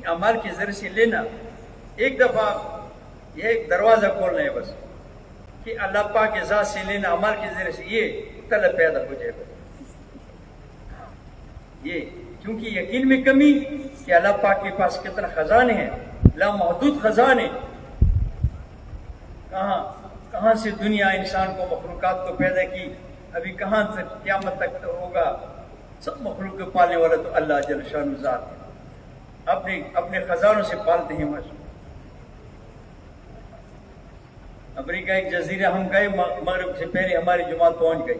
अमाल के ज़रिए से लेना, एक दफ़ा यह एक दरवाज़ा खोलना है बस कि अल्लाह पाक के ज़ात से लेना, अमाल के ज़रिए से, ये तलब पैदा हो जाएगा। ये क्योंकि यकीन में कमी कि अल्लाह पाक के पास कितना खजाने हैं, लामहदूद खजाने। कहाँ से दुनिया इंसान को, मखलूक़ात को पैदा की, अभी कहाँ तक क़यामत तक तो होगा। सब मखलूक के पालने वाला तो अल्लाह जल शान ज़ात है, अपने खजानों से पालते हैं। बस अमेरिका एक जजीरा हम गए, मगरिब से पहले हमारी जुमात पहुँच गई,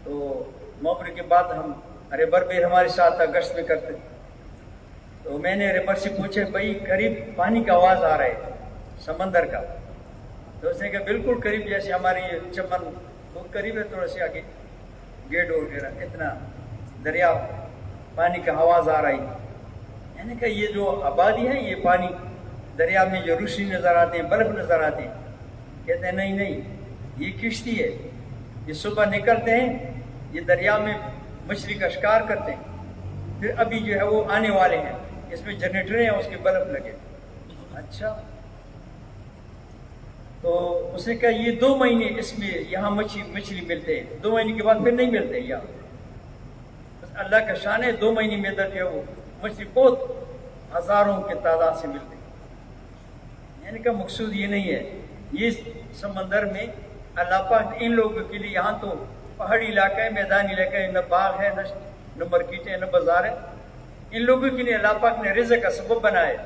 तो मगरिब के बाद हम रेबर भी हमारे साथ गश्त में करते, तो मैंने रेबर से पूछे, भाई करीब पानी का आवाज़ आ रहा है समंदर का? तो उसने कहा बिल्कुल करीब, जैसे हमारी चमन बहुत करीब है, थोड़ा से आगे गेट वगैरह, इतना दरिया पानी का आवाज़ आ रही। मैंने कहा ये जो आबादी है, ये पानी दरिया में जो रोशनी नज़र आते हैं, बल्ब नज़र आते हैं। कहते हैं नहीं, ये किश्ती है, ये सुबह निकलते हैं, ये दरिया में मछली का शिकार करते हैं, फिर अभी जो है वो आने वाले हैं, इसमें जनरेटर हैं, उसके बल्ब लगे। अच्छा, तो उसने कहा ये 2 महीने इसमें यहाँ मछली मिलते हैं, 2 महीने के बाद फिर नहीं मिलते यहाँ। बस अल्लाह का शान है, 2 महीने में जो है वो मछली बहुत हज़ारों के तादाद से मिलती है। मैंने कहा मकसूद ये नहीं है, ये समंदर में अल्लाह पाक इन लोगों के लिए, यहाँ तो पहाड़ी इलाका है, मैदानी इलाका है, न बाग है, न मार्केट है, न बाजार है, इन लोगों के लिए अल्लाह पाक ने रिज़्क़ का सबब बनाया।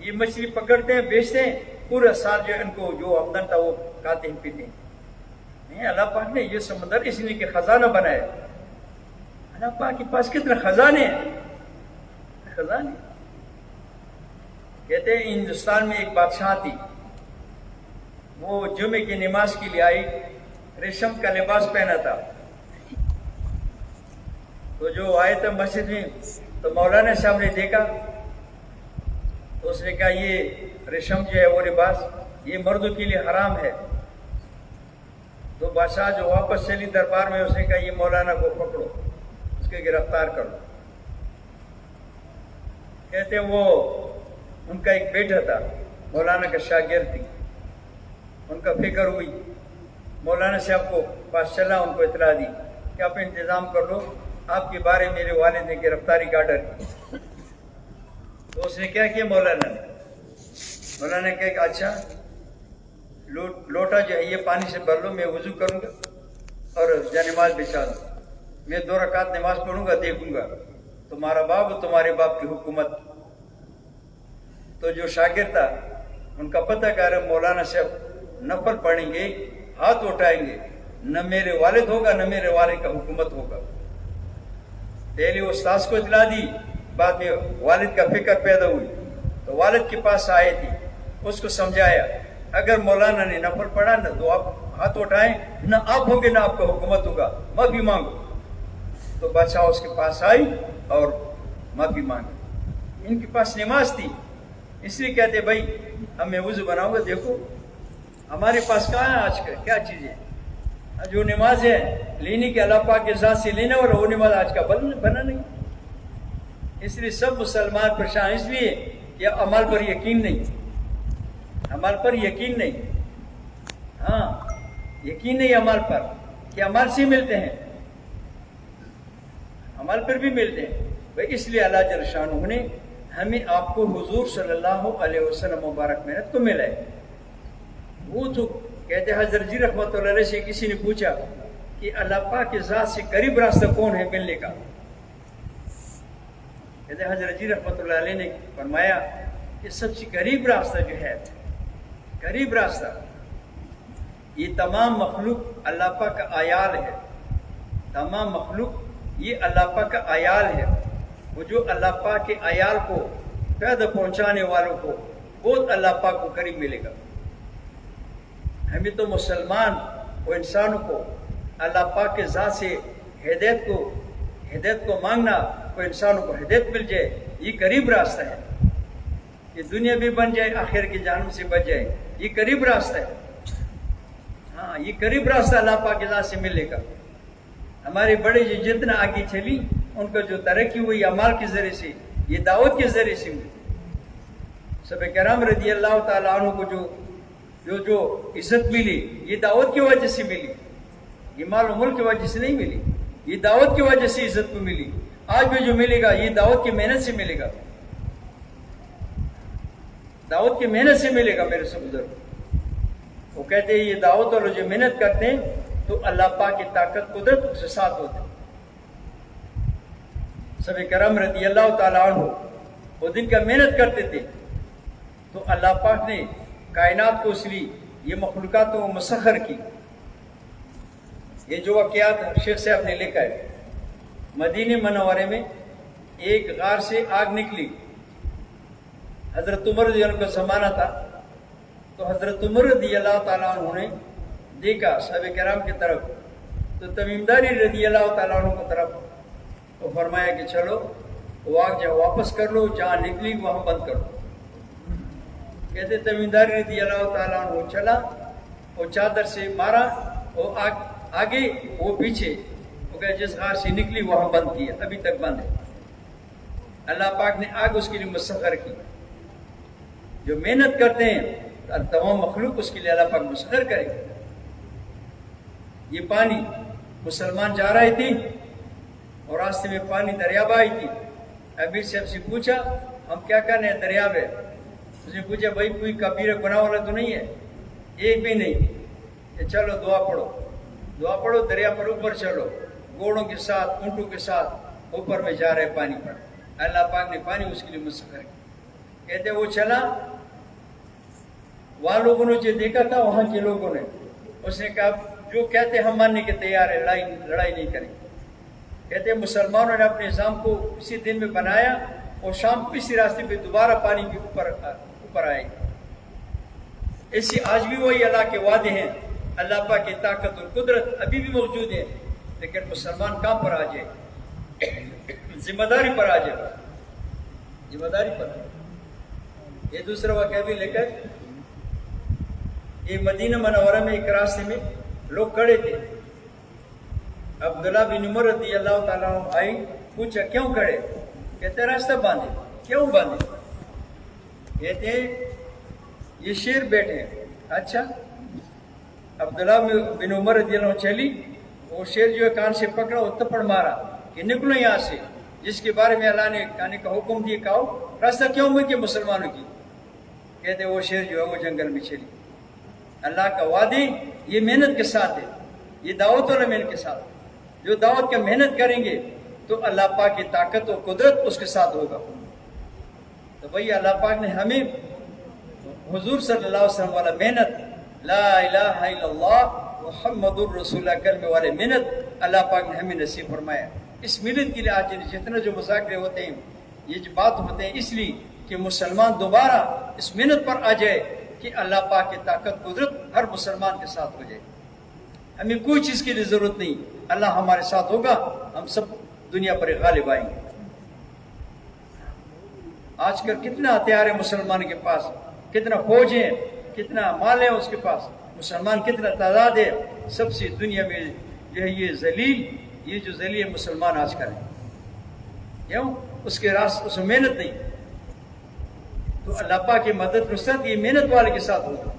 ये मछली पकड़ते हैं, बेचते हैं, पूरा साल जो इनको जो आमदन था वो खाते हैं पीते हैं। नहीं, अल्लाह पाक ने ये समंदर इसलिए कि खजाना बनाया। अल्लाह पाक के पास कितने खजाने हैं, खजाने। कहते हैं हिंदुस्तान में एक बादशाह थी, वो जुमे की नमाज के लिए आई, रेशम का लिबास पहना था। तो जो आए थे मस्जिद में, तो मौलाना साहब ने देखा, तो उसने कहा ये रेशम जो है वो लिबास ये मर्दों के लिए हराम है। तो बादशाह जो वापस चली दरबार में, उसने कहा ये मौलाना को पकड़ो, उसके गिरफ्तार करो। कहते वो उनका एक बेटा था, मौलाना का शागिर्द थी, उनका फिक्र हुई, मौलाना साहब को पास चला, उनको इतला दी कि आप इंतज़ाम कर लो, आपके बारे में मेरे वालिद ने गिरफ्तारी का ऑर्डर किया। तो उसने क्या किया, मौलाना ने कहा अच्छा लोटा जो है ये पानी से भर लो, मैं वज़ू करूँगा और नमाज बिछा दूँ, मैं 2 रकात नमाज पढ़ूंगा, देखूंगा तुम्हारा बाप और तुम्हारे बाप की हुकूमत। तो जो शागिर्द था उनका पता कर रहे, मौलाना साहब नफल पढ़ेंगे, हाथ उठाएंगे, न मेरे वालिद होगा न मेरे वालिद का हुकूमत होगा। पहले उस्ताद को इतला दी, बाद में वालिद का फिक्र पैदा हुई, तो वालिद के पास आए थे, उसको समझाया अगर मौलाना ने नफल पढ़ा न तो आप हाथ उठाएं, न आप होंगे न आपका हुकूमत होगा, माफी मांगो। तो बादशाह उसके पास आई और माफी मांगी। इनके पास नमाज थी, इसलिए कहते भाई अब मैं वुज़ू बनाऊंगा, देखो हमारे पास कहाँ है आज का क्या चीज़ है, जो नमाज है लेने के अल्लाह पाक के ज़ात से लेने वाला, वो नमाज आज का बना नहीं। इसलिए सब मुसलमान परेशान इसलिए कि अमल पर यकीन नहीं, अमल पर यकीन नहीं। हाँ, यकीन नहीं अमल पर कि अमल से मिलते हैं, अमल पर भी मिलते हैं भाई। इसलिए अल्लाह जल शानहू ने हमें आपको हुजूर सल्लल्लाहु अलैहि वसल्लम मुबारक मेहनत को मिला है। वो तो कहते हज़रत जी रहमतुल्लाह अलैह से किसी ने पूछा कि अल्लाह पाक के ज़ात से करीब रास्ता कौन है मिलने का? कहते हज़रत जी रहमतुल्लाह अलैह ने फरमाया कि सबसे करीब रास्ता जो है, करीब रास्ता, ये तमाम मखलूक अल्लाह पाक का आयाल है, तमाम मखलूक ये अल्लाह पाक का आयाल है। वो जो अल्लाह पाक के आयाल को पैदा पहुंचाने वालों को बहुत अल्लाह पाक को करीब मिलेगा। हमें तो मुसलमान और इंसानों को अल्लाह पाक के ज़ात से हिदायत को मांगना, और इंसानों को हिदायत मिल जाए, ये करीब रास्ता है। ये दुनिया भी बन जाए, आखिर की जहन्नम से बच जाए, ये करीब रास्ता है। हाँ, ये करीब रास्ता अल्लाह पाक के ज़ात से मिलेगा। हमारे बड़े जो जितना आगे चली, उनका जो तरक्की हुई अमाल के ज़रिए से, یہ دعوت کے ذریعے سے ملی. صحابہ کرام رضی اللہ تعالیٰ عنہ کو جو عزت ملی یہ دعوت کی وجہ سے ملی. یہ مال و ملک کی وجہ سے نہیں ملی, یہ دعوت کی وجہ سے عزت کو ملی. آج بھی جو ملے گا یہ دعوت کی محنت سے ملے گا, دعوت کی محنت سے ملے گا میرے سے بزرگ. وہ کہتے ہیں یہ دعوت والے جو محنت کرتے ہیں تو اللہ پاک کی طاقت قدرت اس کے ساتھ ہوتے ہیں. صحابہ کرام رضی اللہ تعالیٰ عنہ وہ دن کا محنت کرتے تھے تو اللہ پاک نے کائنات کو اس لیے یہ مخلوقات کو مسخر کی. یہ جو واقعات شیخ صاحب نے لکھا ہے, مدینہ منورے میں ایک غار سے آگ نکلی. حضرت عمر رضی اللہ عنہ کا زمانہ تھا تو حضرت عمر رضی اللہ تعالیٰ عنہ نے دیکھا صحابہ کرام کی طرف, تو تمیمداری رضی اللہ تعالیٰ عنہ کی طرف تو فرمایا کہ چلو وہ آگ جہاں واپس کر لو, جہاں نکلی وہاں بند کر لو. کہتے تمیمداری رضی اللہ تعالیٰ عنہ چلا, وہ چادر سے مارا, وہ آگ آگے وہ پیچھے, وہ کہ جس غار سے نکلی وہاں بند کیا, ابھی تک بند ہے. اللہ پاک نے آگ اس کے لیے مسخر کی. جو محنت کرتے ہیں تمام مخلوق اس کے لیے اللہ پاک مسخر کرے. یہ پانی مسلمان جا رہے تھے اور راستے میں پانی دریاب آئی تھی. امیر صاحب سے پوچھا ہم کیا کرنے ہیں, دریاب ہے. اس نے پوچھا بھائی کوئی کبیرہ گناہ والا تو نہیں ہے؟ ایک بھی نہیں. کہ چلو دعا پڑھو, دعا پڑھو, دریا پر اوپر چلو, گھوڑوں کے ساتھ اونٹوں کے ساتھ اوپر میں جا رہے پانی پر. اللہ پاک نے پانی اس کے لیے مسخر کیا. کہتے وہ چلا, وہاں لوگوں نے جو دیکھا تھا وہاں کے لوگوں نے, اس نے کہا جو کہتے ہم ماننے کے تیار ہے, لڑائی نہیں کریں. کہتے مسلمانوں نے اپنے نظام کو اسی دن میں بنایا اور شام کو اسی راستے پہ دوبارہ پانی کے اوپر آئے. ایسی آج بھی وہی اللہ کے وعدے ہیں. اللہ پاک کی طاقت اور قدرت ابھی بھی موجود ہے, لیکن مسلمان کہاں پر آ جائے, ذمہ داری پر آ جائے, ذمہ داری پر. یہ دوسرا واقعہ بھی لے کر یہ مدینہ منورہ میں ایک راستے میں لوگ کھڑے تھے. عبداللہ بن عمر رضی اللہ تعالیٰ عنہ آئی, پوچھا کیوں کھڑے؟ کہتے راستہ باندھے. کیوں باندھے؟ کہتے یہ شیر بیٹھے. اچھا. عبداللہ بن عمر رضی اللہ عنہ چلی, وہ شیر جو ہے کان سے پکڑا, وہ تپڑ مارا کہ نکلو یہاں سے, جس کے بارے میں اللہ نے کہنے کا حکم دیا. کہو راستہ کیوں مل کے مسلمانوں کی؟ کہتے وہ شیر جو ہے وہ جنگل میں چلی. اللہ کا وعدے یہ محنت کے ساتھ ہے, یہ دعوت والا محنت کے ساتھ. جو دعوت کا محنت کریں گے تو اللہ پاک کی طاقت و قدرت اس کے ساتھ ہوگا. تو بھئی اللہ پاک نے ہمیں حضور صلی اللہ علیہ وسلم والا محنت, لا الہ الا اللہ محمد الرسول اللہ کلمے والے محنت اللہ پاک نے ہمیں نصیب فرمایا. اس محنت کے لیے آج جتنے جو مذاکرے ہوتے ہیں, یہ جو بات ہوتے ہیں, اس لیے کہ مسلمان دوبارہ اس محنت پر آ جائے کہ اللہ پاک کی طاقت قدرت ہر مسلمان کے ساتھ ہو جائے. ہمیں کوئی چیز کی ضرورت نہیں, اللہ ہمارے ساتھ ہوگا, ہم سب دنیا پر غالب آئیں گے. آج کل کتنا ہتھیار ہے مسلمان کے پاس, کتنا فوج ہے, کتنا مال ہے اس کے پاس, مسلمان کتنا تعداد ہے. سب سے دنیا میں جو ہے یہ ذلیل, یہ جو ذلیل مسلمان آج کل ہے. کیوں؟ اس کے راست اس میں محنت نہیں. تو اللہ پاک کی مدد نصرت یہ محنت والے کے ساتھ ہوگی.